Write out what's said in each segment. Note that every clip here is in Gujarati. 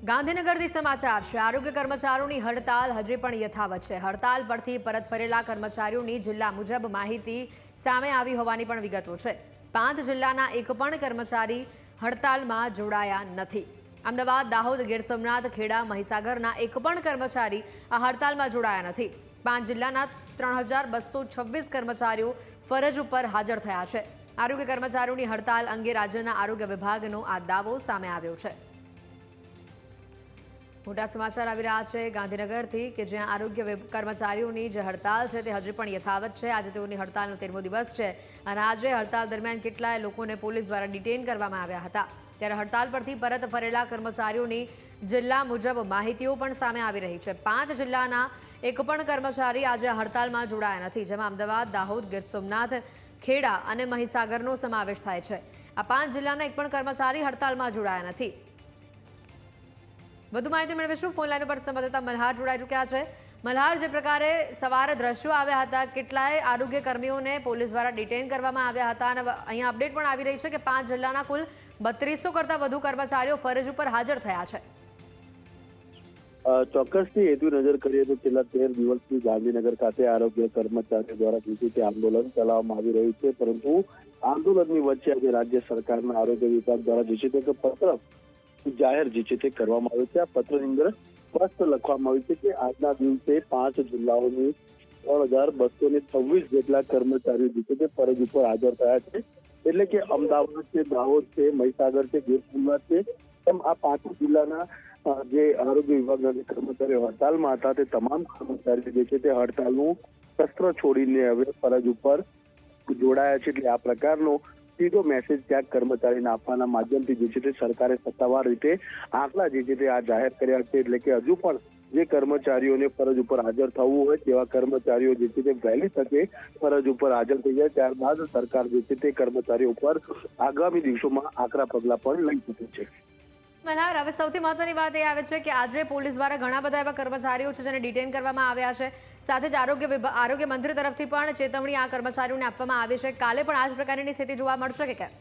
ગાંધીનગરથી સમાચાર છે। આરોગ્ય કર્મચારીઓની હડતાલ હજી પણ યથાવત છે। હડતાલ પરથી પરત ફરેલા કર્મચારીઓની જિલ્લા મુજબ માહિતી સામે આવી હોવાની પણ વિગતો છે। 5 જિલ્લાના એક પણ કર્મચારી હડતાલમાં જોડાયા નથી। અમદાવાદ, દાહોદ, ગીર સોમનાથ, ખેડા, મહીસાગરના એક પણ કર્મચારી આ હડતાલમાં જોડાયા નથી। 5 જિલ્લાના 3226 કર્મચારીઓ ફરજ ઉપર હાજર થયા છે। આરોગ્ય કર્મચારીઓની હડતાલ અંગે રાજ્યના આરોગ્ય વિભાગનો આ દાવો સામે આવ્યો છે। મોટા સમાચાર આવી રહ્યા છે ગાંધીનગરથી કે જ્યાં આરોગ્ય કર્મચારીઓની જે હડતાલ છે તે હજી પણ યથાવત છે। આજે તેઓની હડતાલનો 13મો દિવસ છે અને આજે હડતાલ દરમિયાન કેટલાય લોકોને પોલીસ દ્વારા ડિટેન કરવામાં આવ્યા હતા। ત્યારે હડતાલ પરથી પરત ફરેલા કર્મચારીઓની જિલ્લા મુજબ માહિતીઓ પણ સામે આવી રહી છે। 5 જિલ્લાના એક પણ કર્મચારી આજે હડતાલમાં જોડાયા નથી, જેમાં અમદાવાદ, દાહોદ, ગીર સોમનાથ, ખેડા અને મહીસાગરનો સમાવેશ થાય છે। આ 5 જિલ્લાના એક પણ કર્મચારી હડતાલમાં જોડાયા નથી। વધુ માહિતી મેળવીશું। ફોન લાઈન પર સંવાદદાતા મલ્હાર જોડાઈ ચૂક્યા છે। મલ્હાર, જે પ્રકારે સવારે દ્રશ્યો આવ્યા હતા, કેટલાય આરોગ્ય કર્મીઓને પોલીસ દ્વારા ડિટેન કરવામાં આવ્યા હતા અને અહીંયા અપડેટ પણ આવી રહી છે કે 5 જિલ્લાના કુલ 3200 કરતાં વધુ કર્મચારીઓ ફરજ ઉપર હાજર થયા છે। ચોક્કસથી હેતુ નજર કરીએ તો છેલ્લા 13 દિવસથી ગાંધીનગર ખાતે આરોગ્ય કર્મચારીઓ દ્વારા જીસીટી આંદોલન ચલાવવામાં આવી રહ્યું છે, પરંતુ આંદોલનની વચ્ચે આજે રાજ્ય સરકારના આરોગ્ય વિભાગ દ્વારા જીસીટી પત્ર જાહેર જીસીટી કરવામાં આવ્યું છે। આ પત્રની અંદર સ્પષ્ટ લખવામાં આવ્યું છે કે આજના દિવસે 5 જિલ્લાઓની 3226 જેટલા કર્મચારીઓ જીસીટી ફરજ ઉપર હાજર થયા છે। એટલે કે અમદાવાદ છે, દાહોદ છે, મહીસાગર છે, ગીર સોમનાથ છે, તેમ આ 5 જિલ્લાના જે આરોગ્ય વિભાગના કર્મચારીઓ હડતાલમાં હતા તે તમામ કર્મચારીઓ જે છે તે હડતાલનું શસ્ત્ર છોડીને હવે ફરજ ઉપર જોડાયા છે। એટલે આ પ્રકારનો સીધો મેસેજ ત્યાં કર્મચારીને આપવાના માધ્યમથી જે છે તે સરકારે સત્તાવાર રીતે આંકડા જે છે તે આ જાહેર કર્યા છે। એટલે કે હજુ પણ જે કર્મચારીઓને ફરજ ઉપર હાજર થવું હોય તેવા કર્મચારીઓ જે છે તે વહેલી તકે ફરજ ઉપર હાજર થઈ જાય, ત્યારબાદ સરકાર જે છે તે કર્મચારીઓ ઉપર આગામી દિવસોમાં આકરા પગલાં પણ લઈ શકે છે। મલ્હાર, હવે સૌથી મહત્વની વાત એ આવે છે કે આજે પોલીસ દ્વારા ઘણા બધા એવા કર્મચારીઓ છે જેને ડિટેન કરવામાં આવ્યા છે। સાથે જ આરોગ્ય મંત્રી તરફથી પણ ચેતવણી આ કર્મચારીઓને આપવામાં આવી છે। કાલે પણ આ જ પ્રકારની સ્થિતિ જોવા મળશે કે કેમ?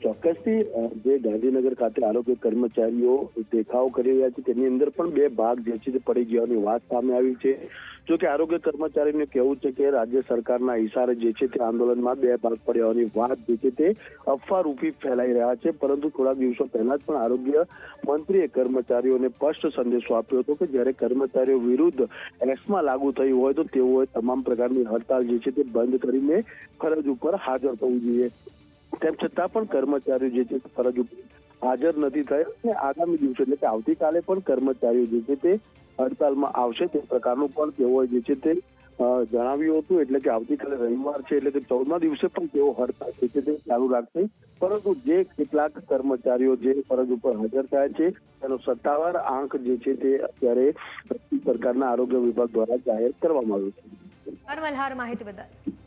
ચોક્કસથી જે ગાંધીનગર ખાતે આરોગ્ય કર્મચારીઓ દેખાવ કરી રહ્યા છે તેની અંદર પણ 2 ભાગ જે છે તે પડી ગયાની વાત સામે આવી છે। જો કે આરોગ્ય કર્મચારીને કહેવું છે કે રાજ્ય સરકારના ઇશારે જે છે તે આંદોલનમાં 2 ભાગ પડ્યાની વાત જે છે તે અફવારૂપી ફેલાઈ રહ્યા છે, પરંતુ થોડા દિવસો પહેલા જ પણ આરોગ્ય મંત્રીએ કર્મચારીઓને સ્પષ્ટ સંદેશો આપ્યો હતો કે જ્યારે કર્મચારીઓ વિરુદ્ધ એક્ટમાં લાગુ થયું હોય તો તેઓએ તમામ પ્રકારની હડતાલ જે છે તે બંધ કરીને ફરજ ઉપર હાજર થવું જોઈએ। તેમ છતાં પણ કર્મચારીઓ જે છે ફરજ ઉપર હાજર નથી થયા અને આગામી દિવસો એટલે કે આવતીકાલે પણ કર્મચારીઓ જે છે તે હડતાલમાં આવશે તે પ્રકારનું પણ તેઓએ જે છે તે જણાવ્યું હતું। એટલે કે આવતીકાલે રવિવાર છે, એટલે કે 14મા દિવસે પણ તેઓ હડતાલ જે છે તે ચાલુ રાખશે, પરંતુ જે કેટલાક કર્મચારીઓ જે ફરજ ઉપર હાજર થયા છે તેનો સત્તાવાર આંક જે છે તે અત્યારે સરકારના આરોગ્ય વિભાગ દ્વારા જાહેર કરવામાં આવ્યો છે। મલ્હાર, માહિતી બદલ